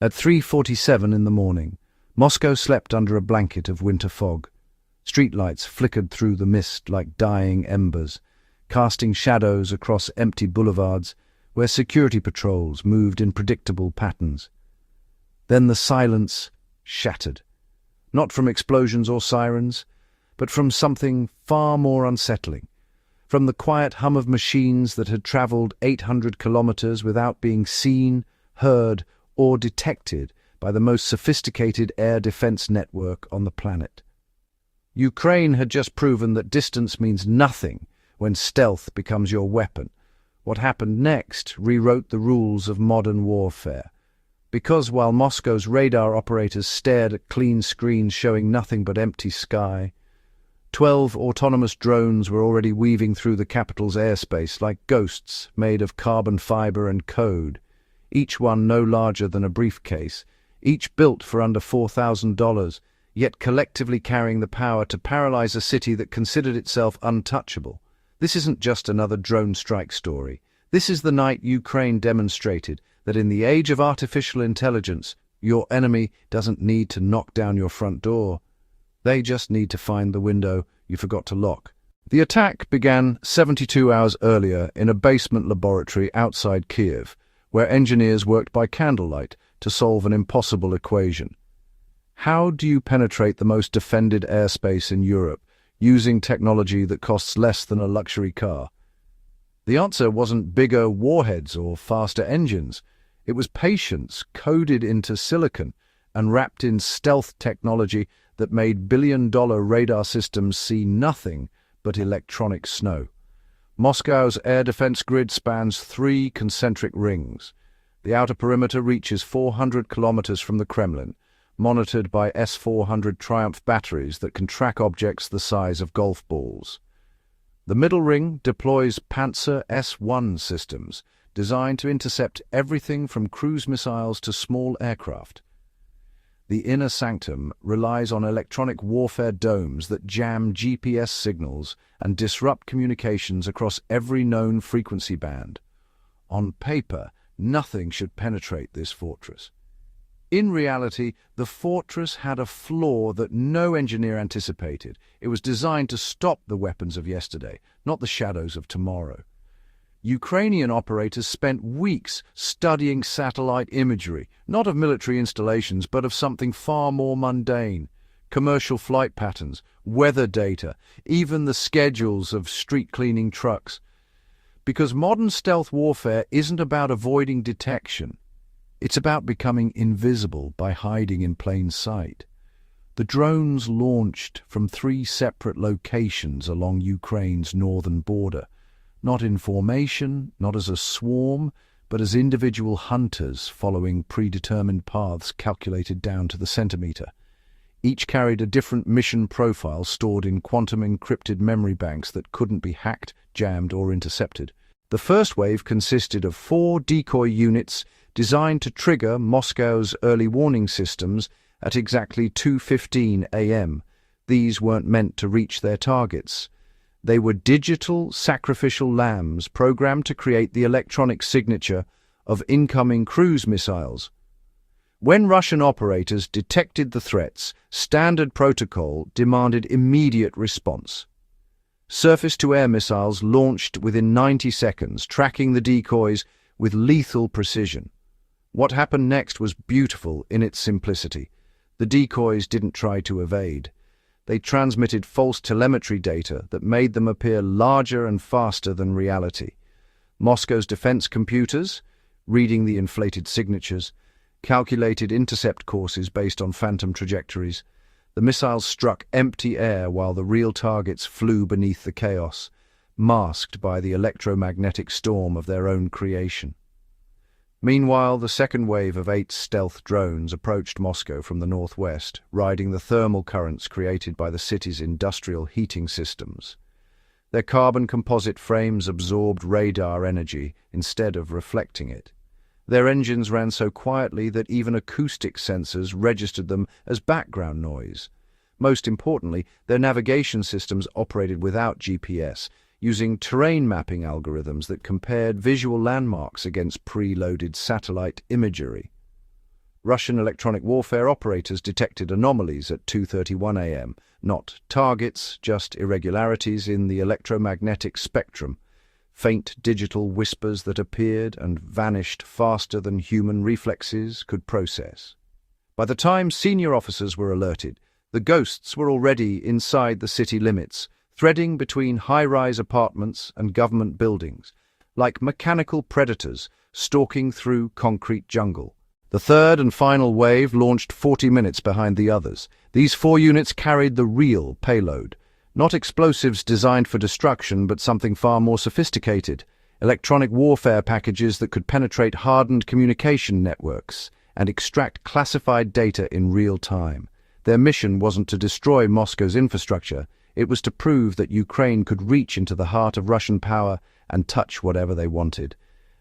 At 3:47 in the morning, Moscow slept under a blanket of winter fog. Streetlights flickered through the mist like dying embers, casting shadows across empty boulevards where security patrols moved in predictable patterns. Then the silence shattered, not from explosions or sirens, but from something far more unsettling, from the quiet hum of machines that had traveled 800 kilometers without being seen, heard, or detected by the most sophisticated air defense network on the planet. Ukraine had just proven that distance means nothing when stealth becomes your weapon. What happened next rewrote the rules of modern warfare. Because while Moscow's radar operators stared at clean screens showing nothing but empty sky, 12 autonomous drones were already weaving through the capital's airspace like ghosts made of carbon fiber and code, each one no larger than a briefcase, each built for under $4,000, yet collectively carrying the power to paralyze a city that considered itself untouchable. This isn't just another drone strike story. This is the night Ukraine demonstrated that in the age of artificial intelligence, your enemy doesn't need to knock down your front door. They just need to find the window you forgot to lock. The attack began 72 hours earlier in a basement laboratory outside Kiev, where engineers worked by candlelight to solve an impossible equation. How do you penetrate the most defended airspace in Europe using technology that costs less than a luxury car? The answer wasn't bigger warheads or faster engines. It was patience coded into silicon and wrapped in stealth technology that made billion-dollar radar systems see nothing but electronic snow. Moscow's air defense grid spans 3 concentric rings. The outer perimeter reaches 400 kilometers from the Kremlin, monitored by S-400 Triumph batteries that can track objects the size of golf balls. The middle ring deploys Panzer S-1 systems, designed to intercept everything from cruise missiles to small aircraft. The inner sanctum relies on electronic warfare domes that jam GPS signals and disrupt communications across every known frequency band. On paper, nothing should penetrate this fortress. In reality, the fortress had a flaw that no engineer anticipated. It was designed to stop the weapons of yesterday, not the shadows of tomorrow. Ukrainian operators spent weeks studying satellite imagery, not of military installations, but of something far more mundane: commercial flight patterns, weather data, even the schedules of street cleaning trucks. Because modern stealth warfare isn't about avoiding detection. It's about becoming invisible by hiding in plain sight. The drones launched from 3 separate locations along Ukraine's northern border, not in formation, not as a swarm, but as individual hunters following predetermined paths calculated down to the centimeter. Each carried a different mission profile stored in quantum-encrypted memory banks that couldn't be hacked, jammed, or intercepted. The first wave consisted of 4 decoy units designed to trigger Moscow's early warning systems at exactly 2:15 a.m. These weren't meant to reach their targets. They were digital sacrificial lambs programmed to create the electronic signature of incoming cruise missiles. When Russian operators detected the threats, standard protocol demanded immediate response. Surface-to-air missiles launched within 90 seconds, tracking the decoys with lethal precision. What happened next was beautiful in its simplicity. The decoys didn't try to evade. They transmitted false telemetry data that made them appear larger and faster than reality. Moscow's defense computers, reading the inflated signatures, calculated intercept courses based on phantom trajectories. The missiles struck empty air while the real targets flew beneath the chaos, masked by the electromagnetic storm of their own creation. Meanwhile, the second wave of 8 stealth drones approached Moscow from the northwest, riding the thermal currents created by the city's industrial heating systems. Their carbon composite frames absorbed radar energy instead of reflecting it. Their engines ran so quietly that even acoustic sensors registered them as background noise. Most importantly, their navigation systems operated without GPS, using terrain mapping algorithms that compared visual landmarks against preloaded satellite imagery. Russian electronic warfare operators detected anomalies at 2:31 a.m., not targets, just irregularities in the electromagnetic spectrum, faint digital whispers that appeared and vanished faster than human reflexes could process. By the time senior officers were alerted, the ghosts were already inside the city limits, threading between high-rise apartments and government buildings, like mechanical predators stalking through concrete jungle. The third and final wave launched 40 minutes behind the others. These 4 units carried the real payload. Not explosives designed for destruction, but something far more sophisticated. Electronic warfare packages that could penetrate hardened communication networks and extract classified data in real time. Their mission wasn't to destroy Moscow's infrastructure. It was to prove that Ukraine could reach into the heart of Russian power and touch whatever they wanted.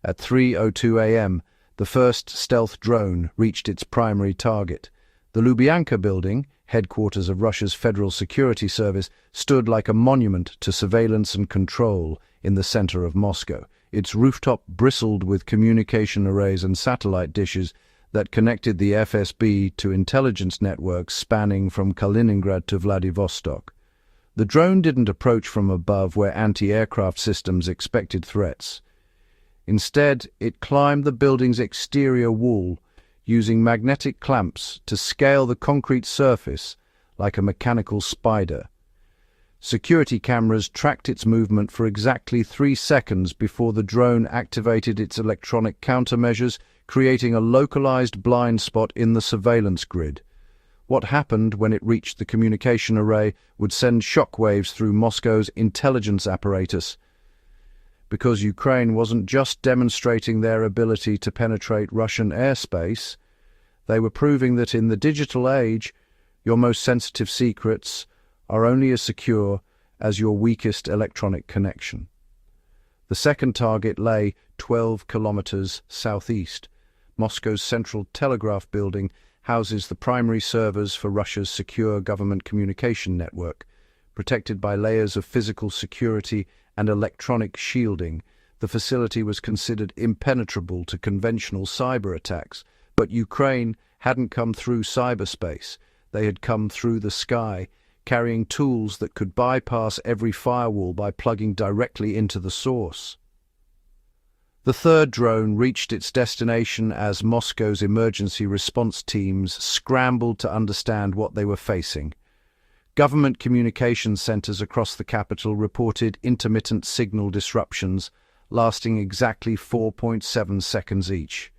At 3:02 a.m., the first stealth drone reached its primary target. The Lubyanka building, headquarters of Russia's Federal Security Service, stood like a monument to surveillance and control in the center of Moscow. Its rooftop bristled with communication arrays and satellite dishes that connected the FSB to intelligence networks spanning from Kaliningrad to Vladivostok. The drone didn't approach from above where anti-aircraft systems expected threats. Instead, it climbed the building's exterior wall, using magnetic clamps to scale the concrete surface like a mechanical spider. Security cameras tracked its movement for exactly 3 seconds before the drone activated its electronic countermeasures, creating a localized blind spot in the surveillance grid. What happened when it reached the communication array would send shockwaves through Moscow's intelligence apparatus. Because Ukraine wasn't just demonstrating their ability to penetrate Russian airspace, they were proving that in the digital age, your most sensitive secrets are only as secure as your weakest electronic connection. The second target lay 12 kilometers southeast. Moscow's Central Telegraph Building houses the primary servers for Russia's secure government communication network. Protected by layers of physical security and electronic shielding, the facility was considered impenetrable to conventional cyber attacks. But Ukraine hadn't come through cyberspace. They had come through the sky, carrying tools that could bypass every firewall by plugging directly into the source. The third drone reached its destination as Moscow's emergency response teams scrambled to understand what they were facing. Government communications centers across the capital reported intermittent signal disruptions lasting exactly 4.7 seconds each.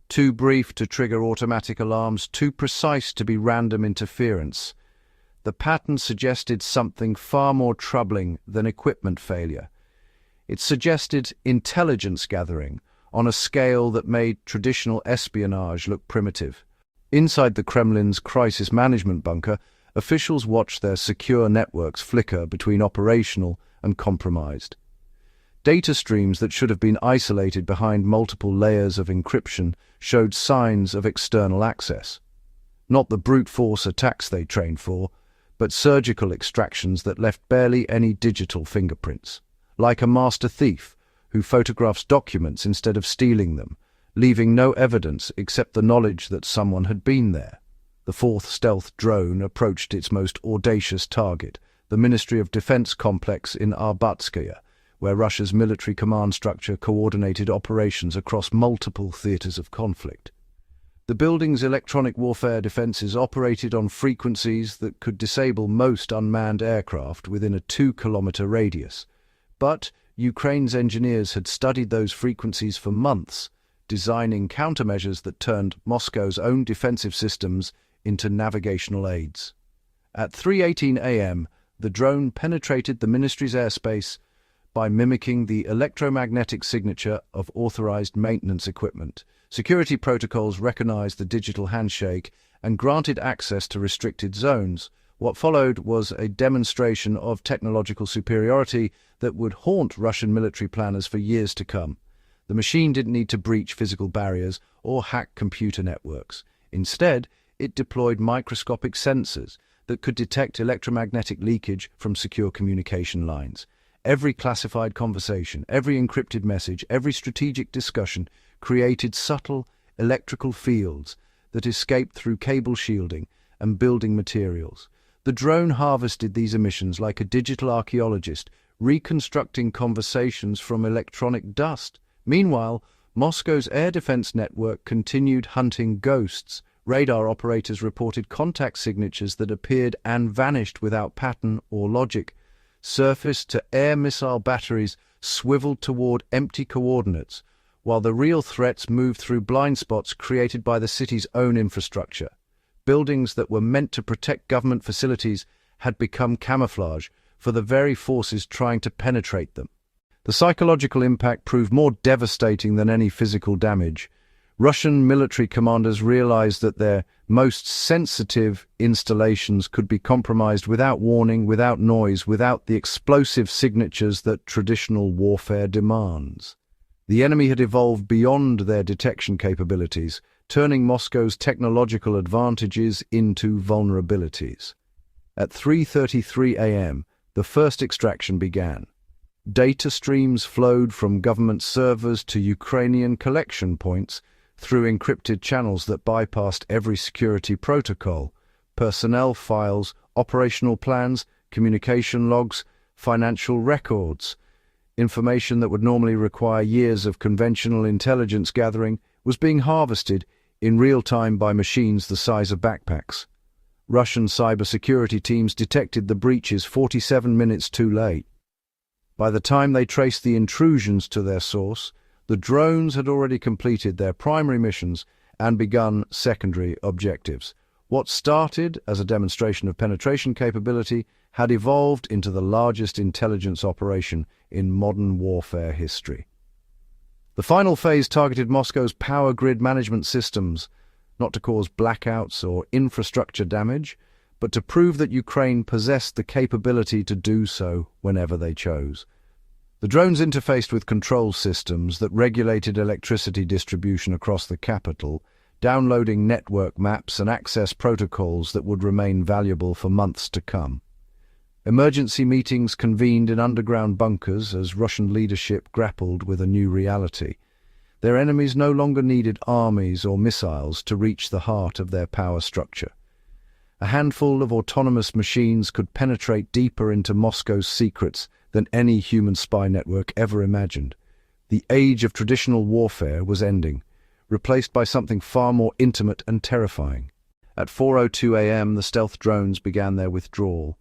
Too brief to trigger automatic alarms, too precise to be random interference. The pattern suggested something far more troubling than equipment failure. It suggested intelligence gathering on a scale that made traditional espionage look primitive. Inside the Kremlin's crisis management bunker, officials watched their secure networks flicker between operational and compromised. Data streams that should have been isolated behind multiple layers of encryption showed signs of external access. Not the brute force attacks they trained for, but surgical extractions that left barely any digital fingerprints. Like a master thief who photographs documents instead of stealing them, leaving no evidence except the knowledge that someone had been there. The fourth stealth drone approached its most audacious target, the Ministry of Defense complex in Arbatskaya, where Russia's military command structure coordinated operations across multiple theaters of conflict. The building's electronic warfare defenses operated on frequencies that could disable most unmanned aircraft within a 2-kilometer radius. But Ukraine's engineers had studied those frequencies for months, designing countermeasures that turned Moscow's own defensive systems into navigational aids. At 3:18 a.m., the drone penetrated the ministry's airspace by mimicking the electromagnetic signature of authorized maintenance equipment. Security protocols recognized the digital handshake and granted access to restricted zones. What followed was a demonstration of technological superiority that would haunt Russian military planners for years to come. The machine didn't need to breach physical barriers or hack computer networks. Instead, it deployed microscopic sensors that could detect electromagnetic leakage from secure communication lines. Every classified conversation, every encrypted message, every strategic discussion created subtle electrical fields that escaped through cable shielding and building materials. The drone harvested these emissions like a digital archaeologist, reconstructing conversations from electronic dust. Meanwhile, Moscow's air defense network continued hunting ghosts. Radar operators reported contact signatures that appeared and vanished without pattern or logic. Surface-to-air missile batteries swiveled toward empty coordinates, while the real threats moved through blind spots created by the city's own infrastructure. Buildings that were meant to protect government facilities had become camouflage for the very forces trying to penetrate them. The psychological impact proved more devastating than any physical damage. Russian military commanders realized that their most sensitive installations could be compromised without warning, without noise, without the explosive signatures that traditional warfare demands. The enemy had evolved beyond their detection capabilities, turning Moscow's technological advantages into vulnerabilities. At 3:33 a.m., the first extraction began. Data streams flowed from government servers to Ukrainian collection points through encrypted channels that bypassed every security protocol. Personnel files, operational plans, communication logs, financial records. Information that would normally require years of conventional intelligence gathering was being harvested in real time by machines the size of backpacks. Russian cybersecurity teams detected the breaches 47 minutes too late. By the time they traced the intrusions to their source, the drones had already completed their primary missions and begun secondary objectives. What started as a demonstration of penetration capability had evolved into the largest intelligence operation in modern warfare history. The final phase targeted Moscow's power grid management systems, not to cause blackouts or infrastructure damage, but to prove that Ukraine possessed the capability to do so whenever they chose. The drones interfaced with control systems that regulated electricity distribution across the capital, downloading network maps and access protocols that would remain valuable for months to come. Emergency meetings convened in underground bunkers as Russian leadership grappled with a new reality. Their enemies no longer needed armies or missiles to reach the heart of their power structure. A handful of autonomous machines could penetrate deeper into Moscow's secrets than any human spy network ever imagined. The age of traditional warfare was ending, replaced by something far more intimate and terrifying. At 4:02 a.m., the stealth drones began their withdrawal,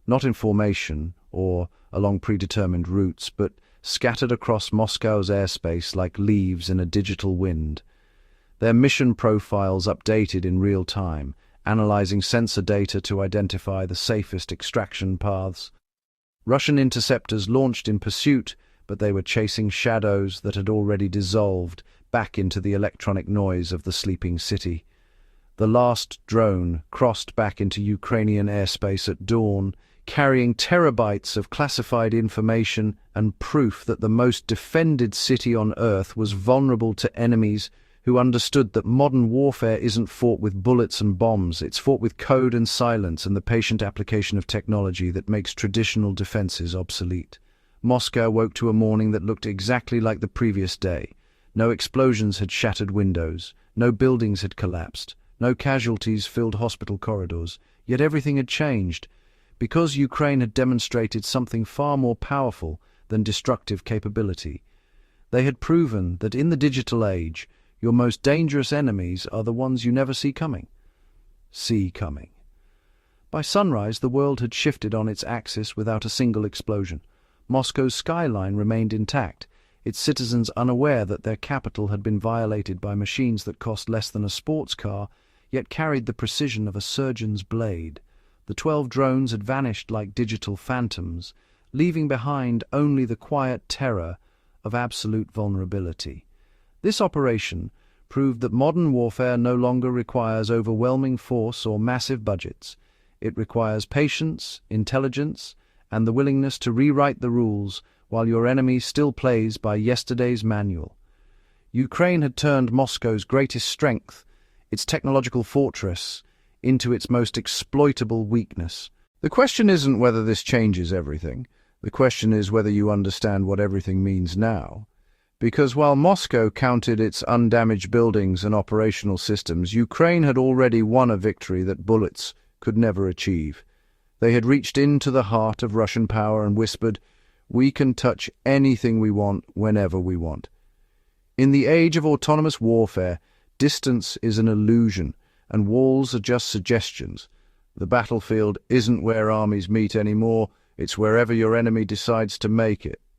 not in formation or along predetermined routes, but scattered across Moscow's airspace like leaves in a digital wind. Their mission profiles updated in real time, analyzing sensor data to identify the safest extraction paths. Russian interceptors launched in pursuit, but they were chasing shadows that had already dissolved back into the electronic noise of the sleeping city. The last drone crossed back into Ukrainian airspace at dawn, carrying terabytes of classified information and proof that the most defended city on Earth was vulnerable to enemies who understood that modern warfare isn't fought with bullets and bombs, it's fought with code and silence and the patient application of technology that makes traditional defenses obsolete. Moscow woke to a morning that looked exactly like the previous day. No explosions had shattered windows, no buildings had collapsed, no casualties filled hospital corridors, yet everything had changed, because Ukraine had demonstrated something far more powerful than destructive capability. They had proven that in the digital age, your most dangerous enemies are the ones you never see coming. By sunrise, the world had shifted on its axis without a single explosion. Moscow's skyline remained intact, its citizens unaware that their capital had been violated by machines that cost less than a sports car, yet carried the precision of a surgeon's blade. The 12 drones had vanished like digital phantoms, leaving behind only the quiet terror of absolute vulnerability. This operation proved that modern warfare no longer requires overwhelming force or massive budgets. It requires patience, intelligence, and the willingness to rewrite the rules while your enemy still plays by yesterday's manual. Ukraine had turned Moscow's greatest strength, its technological fortress, into its most exploitable weakness. The question isn't whether this changes everything. The question is whether you understand what everything means now. Because while Moscow counted its undamaged buildings and operational systems, Ukraine had already won a victory that bullets could never achieve. They had reached into the heart of Russian power and whispered, "We can touch anything we want whenever we want." In the age of autonomous warfare, distance is an illusion, and walls are just suggestions. The battlefield isn't where armies meet anymore, it's wherever your enemy decides to make it.